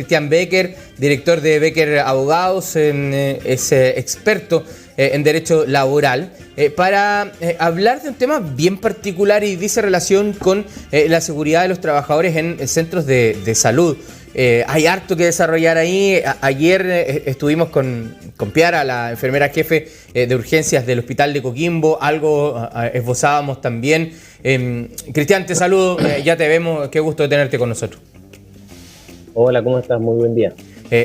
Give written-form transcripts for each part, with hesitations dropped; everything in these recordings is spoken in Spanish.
Cristian Becker, director de Becker Abogados, es experto en derecho laboral, para hablar de un tema bien particular y dice relación con la seguridad de los trabajadores en centros de salud. Hay harto que desarrollar ahí. Ayer estuvimos con Piara, la enfermera jefe de urgencias del hospital de Coquimbo, algo esbozábamos también. Cristian, te saludo, ya te vemos, qué gusto de tenerte con nosotros. Hola, ¿cómo estás? Muy buen día.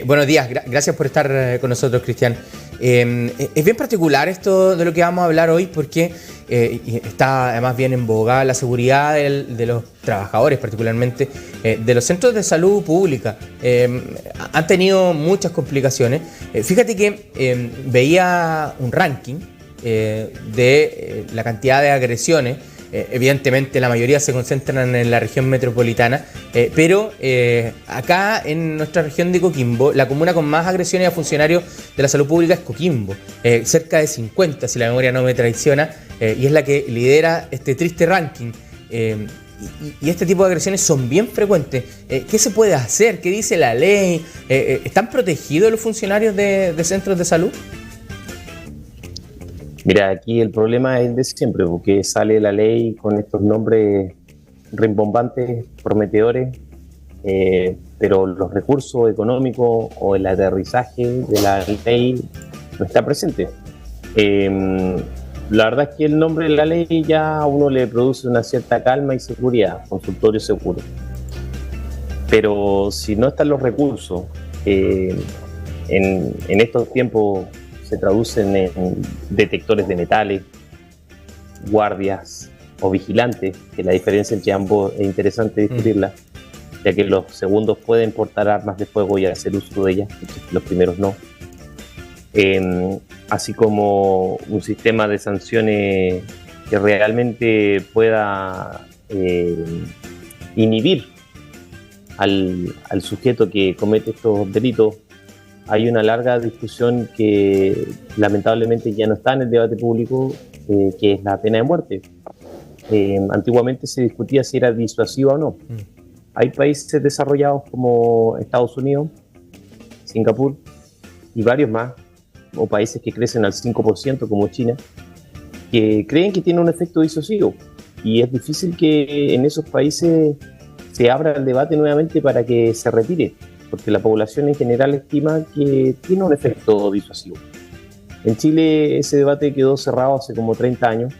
Buenos días, gracias por estar con nosotros, Cristian. Es bien particular esto de lo que vamos a hablar hoy porque está además bien en boga la seguridad de los trabajadores, particularmente de los centros de salud pública. Han tenido muchas complicaciones. Fíjate que veía un ranking de la cantidad de agresiones. Evidentemente la mayoría se concentran en la región metropolitana, pero acá en nuestra región de Coquimbo, la comuna con más agresiones a funcionarios de la salud pública es Coquimbo, cerca de 50 si la memoria no me traiciona, y es la que lidera este triste ranking. Y este tipo de agresiones son bien frecuentes. ¿Qué se puede hacer? ¿Qué dice la ley? ¿Están protegidos los funcionarios de centros de salud? Mira, aquí el problema es de siempre, porque sale la ley con estos nombres rimbombantes, prometedores, pero los recursos económicos o el aterrizaje de la ley no está presente. La verdad es que el nombre de la ley ya a uno le produce una cierta calma y seguridad, consultorio seguro. Pero si no están los recursos, en estos tiempos se traducen en detectores de metales, guardias o vigilantes, que la diferencia entre ambos es interesante discutirla, ya que los segundos pueden portar armas de fuego y hacer uso de ellas, los primeros no. Así como un sistema de sanciones que realmente pueda inhibir al sujeto que comete estos delitos. Hay una larga discusión que lamentablemente ya no está en el debate público, que es la pena de muerte. Antiguamente se discutía si era disuasiva o no. Hay países desarrollados como Estados Unidos, Singapur y varios más, o países que crecen al 5% como China, que creen que tiene un efecto disuasivo. Y es difícil que en esos países se abra el debate nuevamente para que se retire, porque la población en general estima que tiene un efecto disuasivo. En Chile ese debate quedó cerrado hace como 30 años,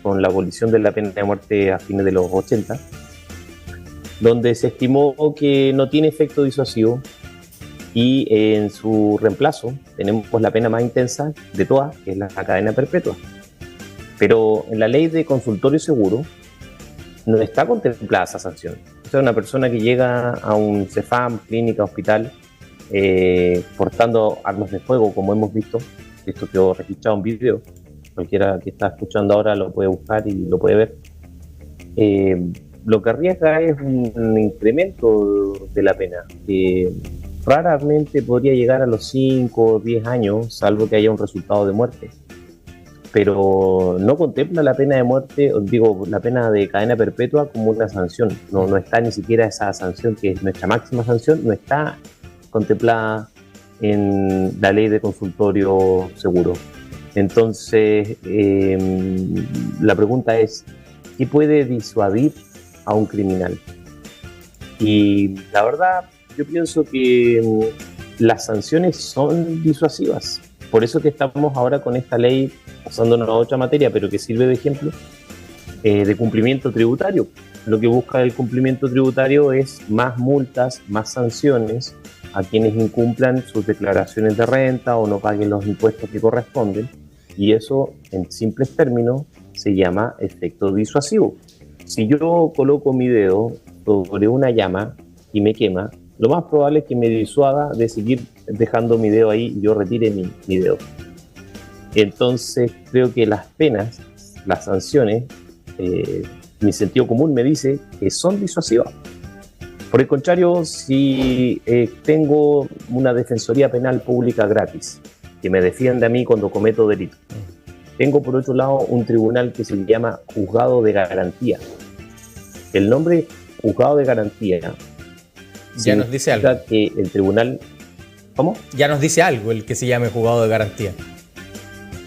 con la abolición de la pena de muerte a fines de los 80, donde se estimó que no tiene efecto disuasivo y en su reemplazo tenemos la pena más intensa de todas, que es la cadena perpetua. Pero en la ley de consultorio seguro no está contemplada esa sanción. O sea, una persona que llega a un CEFAM, clínica, hospital, portando armas de fuego, como hemos visto, esto quedó registrado en video, cualquiera que está escuchando ahora lo puede buscar y lo puede ver, lo que arriesga es un incremento de la pena, que raramente podría llegar a los 5 o 10 años, salvo que haya un resultado de muerte. Pero no contempla la pena de muerte, digo, la pena de cadena perpetua como una sanción. No está ni siquiera esa sanción, que es nuestra máxima sanción, no está contemplada en la ley de consultorio seguro. Entonces, la pregunta es, ¿qué puede disuadir a un criminal? Y la verdad, yo pienso que las sanciones son disuasivas. Por eso que estamos ahora con esta ley, pasándonos a otra materia, pero que sirve de ejemplo, de cumplimiento tributario. Lo que busca el cumplimiento tributario es más multas, más sanciones a quienes incumplan sus declaraciones de renta o no paguen los impuestos que corresponden. Y eso, en simples términos, se llama efecto disuasivo. Si yo coloco mi dedo sobre una llama y me quema, lo más probable es que me disuada de seguir dejando mi dedo ahí y yo retire mi dedo. Entonces creo que las penas, las sanciones, mi sentido común me dice que son disuasivas. Por el contrario, si tengo una defensoría penal pública gratis, que me defiende a mí cuando cometo delitos, tengo por otro lado un tribunal que se llama juzgado de garantía. El nombre juzgado de garantía Ya nos dice algo. Que el tribunal... ¿Cómo? Ya nos dice algo el que se llame juzgado de garantía.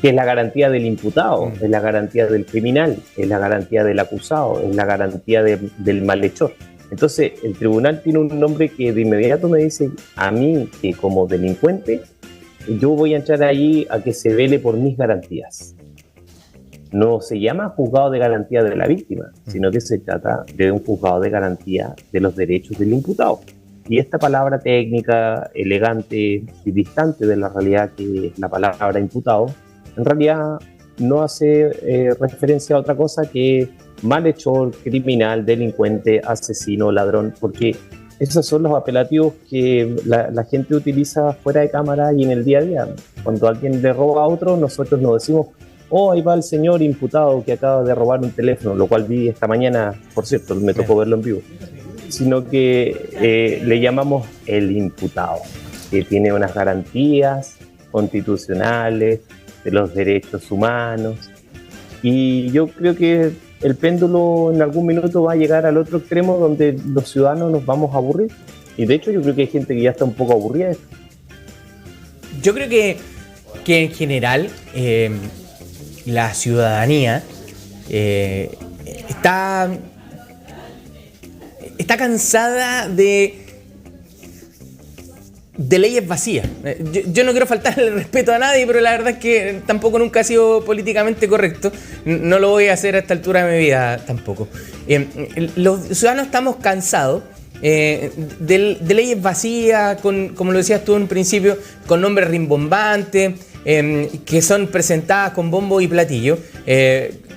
Que es la garantía del imputado, es la garantía del criminal, es la garantía del acusado, es la garantía del malhechor. Entonces, el tribunal tiene un nombre que de inmediato me dice a mí que como delincuente, yo voy a entrar ahí a que se vele por mis garantías. No se llama juzgado de garantía de la víctima, sino que se trata de un juzgado de garantía de los derechos del imputado. Y esta palabra técnica, elegante y distante de la realidad que es la palabra imputado, en realidad no hace referencia a otra cosa que malhechor, criminal, delincuente, asesino, ladrón, porque esos son los apelativos que la gente utiliza fuera de cámara y en el día a día. Cuando alguien le roba a otro, nosotros nos decimos, oh, ahí va el señor imputado que acaba de robar un teléfono, lo cual vi esta mañana, por cierto, me tocó verlo en vivo, sino que le llamamos el imputado, que tiene unas garantías constitucionales de los derechos humanos, y yo creo que el péndulo en algún minuto va a llegar al otro extremo donde los ciudadanos nos vamos a aburrir, y de hecho yo creo que hay gente que ya está un poco aburrida de esto. Yo creo que en general la ciudadanía está cansada de leyes vacías. Yo no quiero faltarle el respeto a nadie, pero la verdad es que tampoco nunca ha sido políticamente correcto. No lo voy a hacer a esta altura de mi vida tampoco. Los ciudadanos estamos cansados de leyes vacías, como lo decías tú en un principio, con nombres rimbombantes, que son presentadas con bombo y platillo,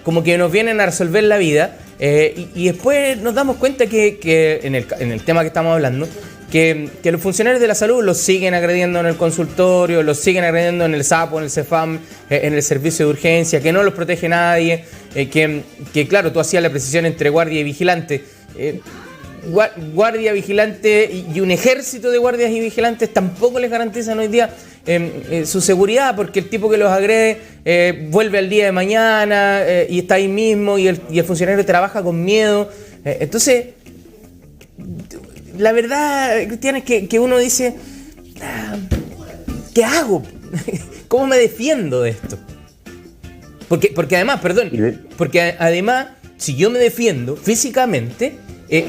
como que nos vienen a resolver la vida, y después nos damos cuenta que en el tema que estamos hablando, que los funcionarios de la salud los siguen agrediendo en el consultorio, los siguen agrediendo en el SAPO, en el CEFAM, en el servicio de urgencia, que no los protege nadie, que claro, tú hacías la precisión entre guardia y vigilante. Guardia, vigilante y un ejército de guardias y vigilantes tampoco les garantizan hoy día su seguridad, porque el tipo que los agrede vuelve al día de mañana y está ahí mismo, y el funcionario trabaja con miedo. Entonces, la verdad, Cristian, es que uno dice, ¿qué hago? ¿Cómo me defiendo de esto? Porque además, si yo me defiendo físicamente,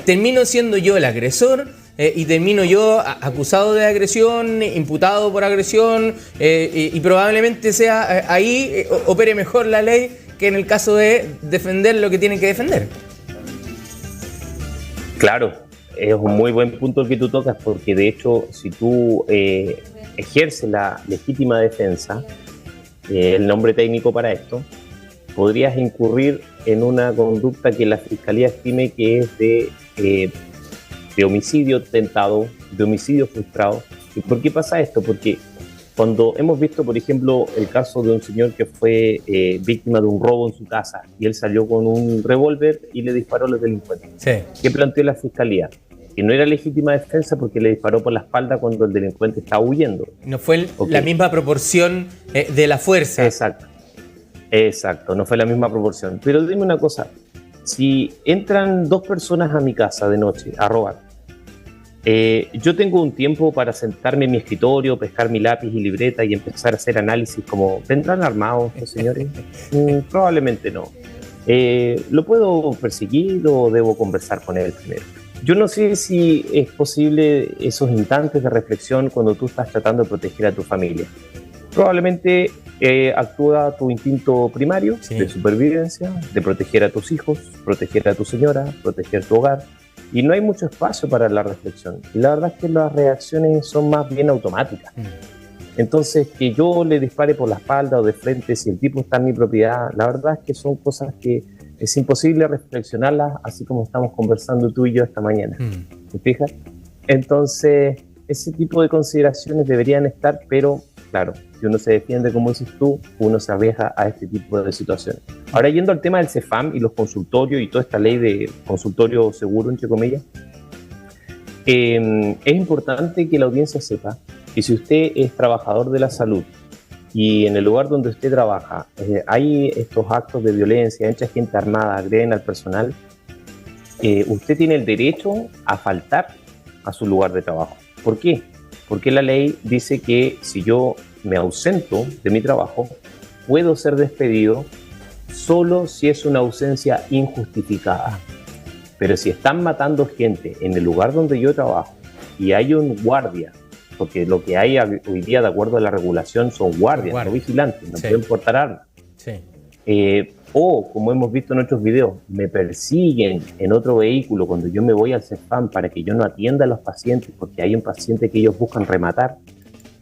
termino siendo yo el agresor, y termino yo acusado de agresión, imputado por agresión, y probablemente sea ahí opere mejor la ley que en el caso de defender lo que tienen que defender. Claro, es un muy buen punto el que tú tocas, porque de hecho si tú ejerces la legítima defensa, el nombre técnico para esto, podrías incurrir en una conducta que la Fiscalía estime que es de homicidio tentado, de homicidio frustrado. ¿Y por qué pasa esto? Porque cuando hemos visto, por ejemplo, el caso de un señor que fue víctima de un robo en su casa y él salió con un revólver y le disparó a los delincuentes. Sí. ¿Qué planteó la Fiscalía? Que no era legítima defensa porque le disparó por la espalda cuando el delincuente estaba huyendo. No fue la misma proporción de la fuerza. Exacto, no fue la misma proporción. Pero dime una cosa, si entran dos personas a mi casa de noche a robar, yo tengo un tiempo para sentarme en mi escritorio, pescar mi lápiz y libreta y empezar a hacer análisis como, ¿vendrán armados los señores? Probablemente no. ¿Lo puedo perseguir o debo conversar con él primero? Yo no sé si es posible esos instantes de reflexión cuando tú estás tratando de proteger a tu familia. Probablemente actúa tu instinto primario de supervivencia, de proteger a tus hijos, proteger a tu señora, proteger tu hogar, y no hay mucho espacio para la reflexión. Y la verdad es que las reacciones son más bien automáticas. Entonces, que yo le dispare por la espalda o de frente si el tipo está en mi propiedad, la verdad es que son cosas que es imposible reflexionarlas así como estamos conversando tú y yo esta mañana. ¿Te fijas? Entonces, ese tipo de consideraciones deberían estar, pero claro, si uno se defiende, como dices tú, uno se arriesga a este tipo de situaciones. Ahora, yendo al tema del CEFAM y los consultorios y toda esta ley de consultorio seguro, entre comillas, es importante que la audiencia sepa que si usted es trabajador de la salud y en el lugar donde usted trabaja hay estos actos de violencia, entra gente armada, agreden al personal, usted tiene el derecho a faltar a su lugar de trabajo. ¿Por qué? Porque la ley dice que si yo me ausento de mi trabajo, puedo ser despedido solo si es una ausencia injustificada. Pero si están matando gente en el lugar donde yo trabajo y hay un guardia, porque lo que hay hoy día, de acuerdo a la regulación, son guardias, no vigilantes, no pueden portar armas. O, como hemos visto en otros videos, me persiguen en otro vehículo cuando yo me voy al CEFAM para que yo no atienda a los pacientes porque hay un paciente que ellos buscan rematar.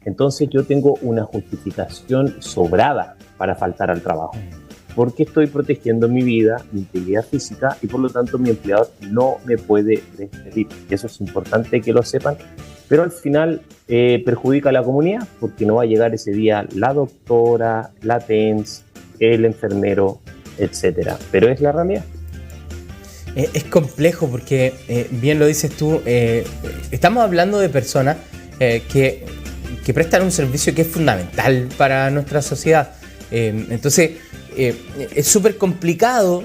Entonces yo tengo una justificación sobrada para faltar al trabajo, porque estoy protegiendo mi vida, mi integridad física, y por lo tanto mi empleador no me puede despedir. Y eso es importante que lo sepan, pero al final perjudica a la comunidad porque no va a llegar ese día la doctora, la TENS, el enfermero, etcétera. Pero es la realidad. Es complejo porque, bien lo dices tú, estamos hablando de personas que prestan un servicio que es fundamental para nuestra sociedad. Entonces, es súper complicado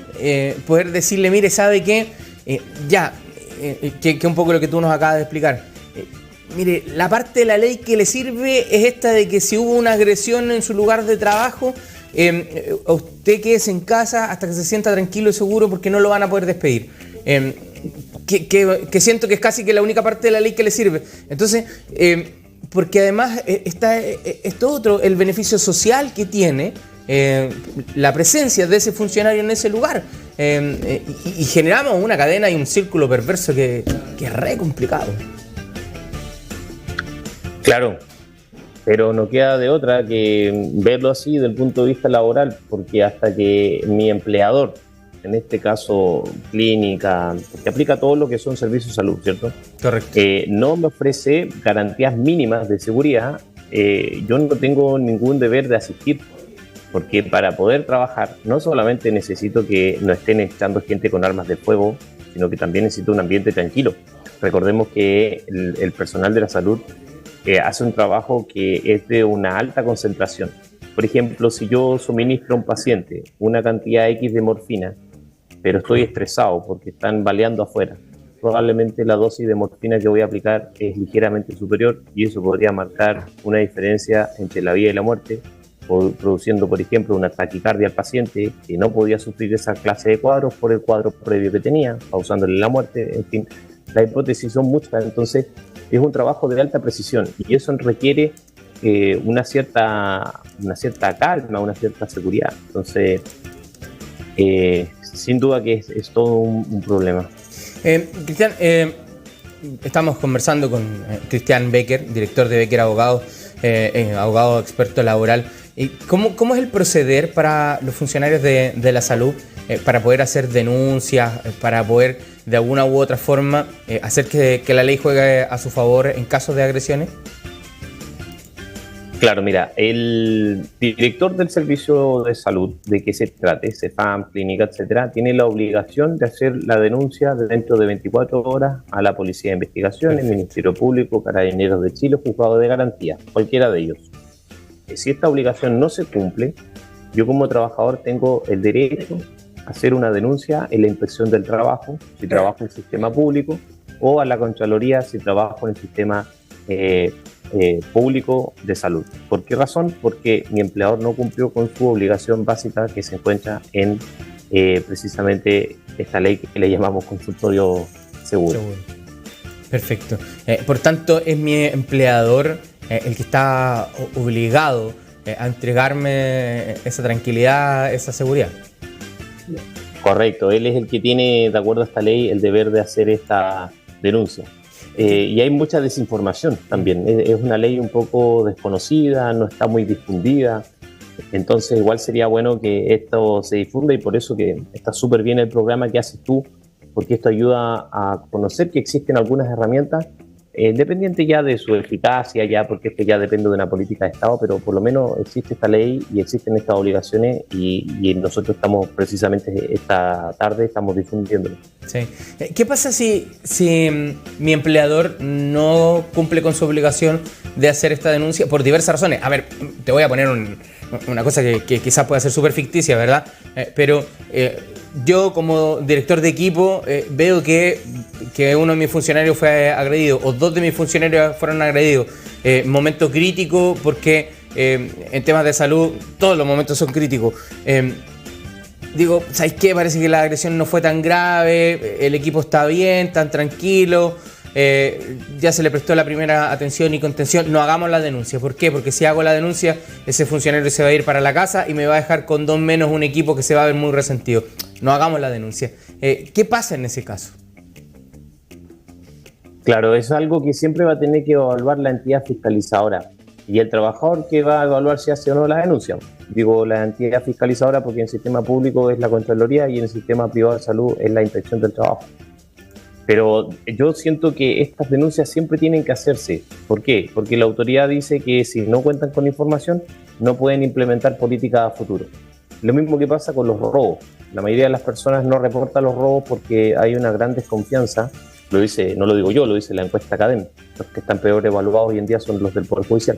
poder decirle, mire, ¿sabe qué? Que un poco lo que tú nos acabas de explicar. Mire, la parte de la ley que le sirve es esta de que si hubo una agresión en su lugar de trabajo, usted quédese en casa hasta que se sienta tranquilo y seguro porque no lo van a poder despedir. Que siento que es casi que la única parte de la ley que le sirve. Entonces, porque además está esto otro, el beneficio social que tiene la presencia de ese funcionario en ese lugar. Y generamos una cadena y un círculo perverso que es re complicado. Claro, pero no queda de otra que verlo así desde el punto de vista laboral, porque hasta que mi empleador, en este caso clínica, porque aplica todo lo que son servicios de salud, ¿cierto? Correcto. No me ofrece garantías mínimas de seguridad, yo no tengo ningún deber de asistir, porque para poder trabajar no solamente necesito que no estén echando gente con armas de fuego, sino que también necesito un ambiente tranquilo. Recordemos que el personal de la salud hace un trabajo que es de una alta concentración. Por ejemplo, si yo suministro a un paciente una cantidad X de morfina, pero estoy estresado porque están baleando afuera, probablemente la dosis de morfina que voy a aplicar es ligeramente superior y eso podría marcar una diferencia entre la vida y la muerte, produciendo, por ejemplo, una taquicardia al paciente que no podía sufrir esa clase de cuadros por el cuadro previo que tenía, causándole la muerte. En fin, las hipótesis son muchas, entonces es un trabajo de alta precisión y eso requiere una cierta calma, una cierta seguridad. Entonces, sin duda que es todo un problema. Cristian, estamos conversando con Cristian Becker, director de Becker Abogados, abogado experto laboral. ¿Cómo es el proceder para los funcionarios de la salud para poder hacer denuncias, para poder de alguna u otra forma hacer que la ley juegue a su favor en casos de agresiones? Claro, mira, el director del servicio de salud, de que se trate, CEFAM, clínica, etcétera, tiene la obligación de hacer la denuncia dentro de 24 horas a la Policía de Investigaciones, Ministerio Público, Carabineros de Chile, Juzgado de Garantía, cualquiera de ellos. Si esta obligación no se cumple, yo como trabajador tengo el derecho a hacer una denuncia en la Inspección del Trabajo, si trabajo en el sistema público, o a la Contraloría si trabajo en el sistema público de salud. ¿Por qué razón? Porque mi empleador no cumplió con su obligación básica que se encuentra en precisamente esta ley que le llamamos consultorio seguro. Perfecto. Por tanto, es mi empleador el que está obligado a entregarme esa tranquilidad, esa seguridad. Correcto, él es el que tiene, de acuerdo a esta ley, el deber de hacer esta denuncia. Y hay mucha desinformación también. Es una ley un poco desconocida, no está muy difundida. Entonces igual sería bueno que esto se difunda y por eso que está súper bien el programa que haces tú, porque esto ayuda a conocer que existen algunas herramientas, independiente ya de su eficacia, ya porque esto ya depende de una política de Estado, pero por lo menos existe esta ley y existen estas obligaciones y nosotros estamos precisamente esta tarde estamos difundiéndolo. Sí. ¿Qué pasa si mi empleador no cumple con su obligación de hacer esta denuncia por diversas razones? A ver, te voy a poner una cosa que quizás pueda ser súper ficticia, ¿verdad? Pero yo como director de equipo veo que que uno de mis funcionarios fue agredido o dos de mis funcionarios fueron agredidos. Momento crítico porque en temas de salud todos los momentos son críticos. Digo, ¿sabes qué? Parece que la agresión no fue tan grave, el equipo está bien, tan tranquilo, ya se le prestó la primera atención y contención, no hagamos la denuncia. ¿Por qué? Porque si hago la denuncia, ese funcionario se va a ir para la casa y me va a dejar con dos menos un equipo que se va a ver muy resentido. No hagamos la denuncia. ¿Qué pasa en ese caso? Claro, es algo que siempre va a tener que evaluar la entidad fiscalizadora y el trabajador que va a evaluar si hace o no la denuncia. Digo la entidad fiscalizadora porque en el sistema público es la Contraloría y en el sistema privado de salud es la Inspección del Trabajo. Pero yo siento que estas denuncias siempre tienen que hacerse. ¿Por qué? Porque la autoridad dice que si no cuentan con información no pueden implementar políticas a futuro. Lo mismo que pasa con los robos. La mayoría de las personas no reportan los robos porque hay una gran desconfianza. Lo dice, no lo digo yo, lo dice la encuesta Cadem. Los que están peor evaluados hoy en día son los del Poder Judicial.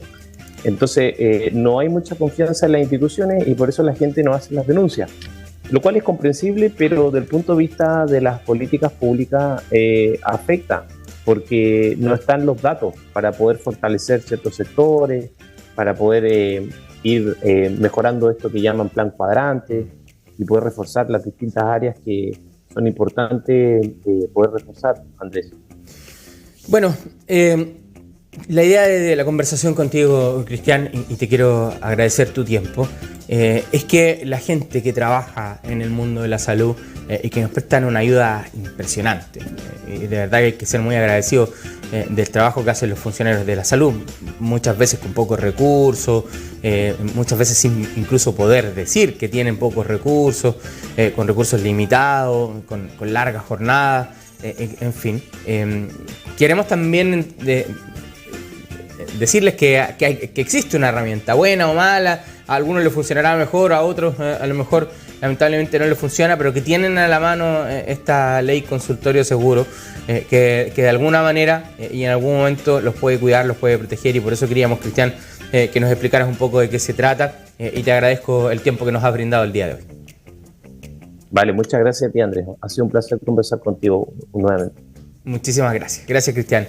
Entonces, no hay mucha confianza en las instituciones y por eso la gente no hace las denuncias. Lo cual es comprensible, pero desde el punto de vista de las políticas públicas afecta, porque no están los datos para poder fortalecer ciertos sectores, para poder ir mejorando esto que llaman plan cuadrante y poder reforzar las distintas áreas que son importantes poder reforzar, Andrés. Bueno, la idea de la conversación contigo, Cristian, y te quiero agradecer tu tiempo, es que la gente que trabaja en el mundo de la salud y que nos prestan una ayuda impresionante, y de verdad que hay que ser muy agradecido del trabajo que hacen los funcionarios de la salud, muchas veces con pocos recursos, muchas veces sin incluso poder decir que tienen pocos recursos, con recursos limitados, con largas jornadas, en fin. Queremos también decirles que existe una herramienta, buena o mala, a algunos les funcionará mejor, a otros a lo mejor lamentablemente no les funciona, pero que tienen a la mano esta ley consultorio seguro, que de alguna manera y en algún momento los puede cuidar, los puede proteger, y por eso queríamos, Cristian, que nos explicaras un poco de qué se trata, y te agradezco el tiempo que nos has brindado el día de hoy. Vale, muchas gracias a ti, Andrés. Ha sido un placer conversar contigo nuevamente. Muchísimas gracias. Gracias, Cristian.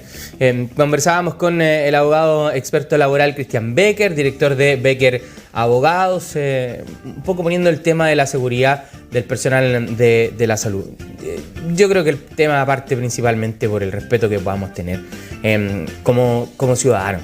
Conversábamos con el abogado experto laboral Cristian Becker, director de Becker Abogados, un poco poniendo el tema de la seguridad del personal de la salud. Yo creo que el tema parte principalmente por el respeto que podamos tener como ciudadanos.